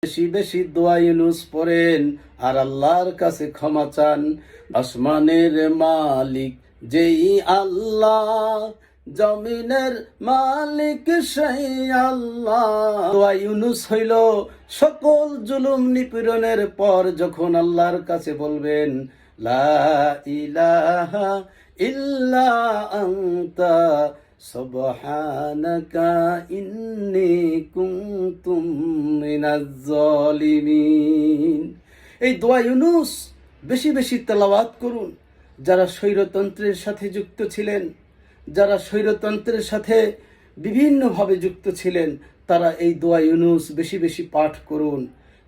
বেশি বেশি দোয়া ইউনুস পড়েন আর আল্লাহর কাছে ক্ষমা চান। আসমানের মালিক যেই আল্লাহ, জমিনের মালিক সেই আল্লাহ। দোয়া ইউনুস হইল সকল জুলুম নিপীড়নের পর যখন আল্লাহর কাছে বলবেন, লা ইলাহা ইল্লা আনতা সুবহানাকা ইন্নী কুনতু মিনাজ জালিমিন। এই দোয়া ইউনুস বেশি বেশি তেলাওয়াত করুন। যারা স্বৈরতন্ত্রের সাথে যুক্ত ছিলেন, যারা স্বৈরতন্ত্রের সাথে বিভিন্নভাবে যুক্ত ছিলেন, তারা এই দোয়া ইউনুস বেশি বেশি পাঠ করুন।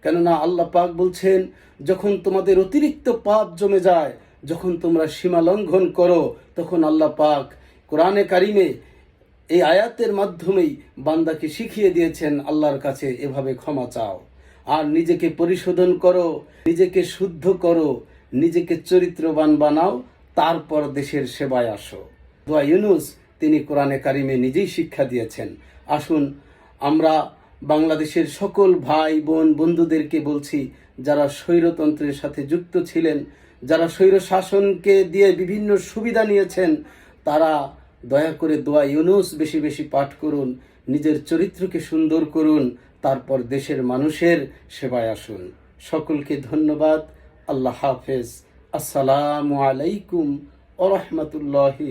কেননা আল্লাহ পাক বলছেন, যখন তোমাদের অতিরিক্ত পাপ জমে যায়, যখন তোমরা সীমা লঙ্ঘন করো, তখন আল্লাহ পাক কোরআনে কারিমে এই আয়াতের মাধ্যমেই বান্দাকে শিখিয়ে দিয়েছেন আল্লাহর কাছে এভাবে ক্ষমা চাও, আর নিজেকে পরিশোধন করো, নিজেকে শুদ্ধ করো, নিজেকে চরিত্রবান বানাও, তারপর দেশের সেবায় আসো। দোয়া ইউনুস তিনি কোরআনে কারিমে নিজেই শিক্ষা দিয়েছেন। আসুন আমরা বাংলাদেশের সকল ভাই বোন বন্ধুদেরকে বলছি, যারা স্বৈরতন্ত্রের সাথে যুক্ত ছিলেন, যারা স্বৈর শাসনকে দিয়ে বিভিন্ন সুবিধা নিয়েছেন, তারা দয়া করে দোয়া ইউনুস বেশি বেশি পাঠ করুন, নিজের চরিত্রকে সুন্দর করুন, তারপর দেশের মানুষের সেবায় আসুন। সকলকে ধন্যবাদ। আল্লাহ হাফেজ। আসসালামু আলাইকুম ওয়া রাহমাতুল্লাহি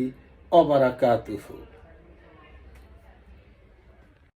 ওয়া বারাকাতুহু।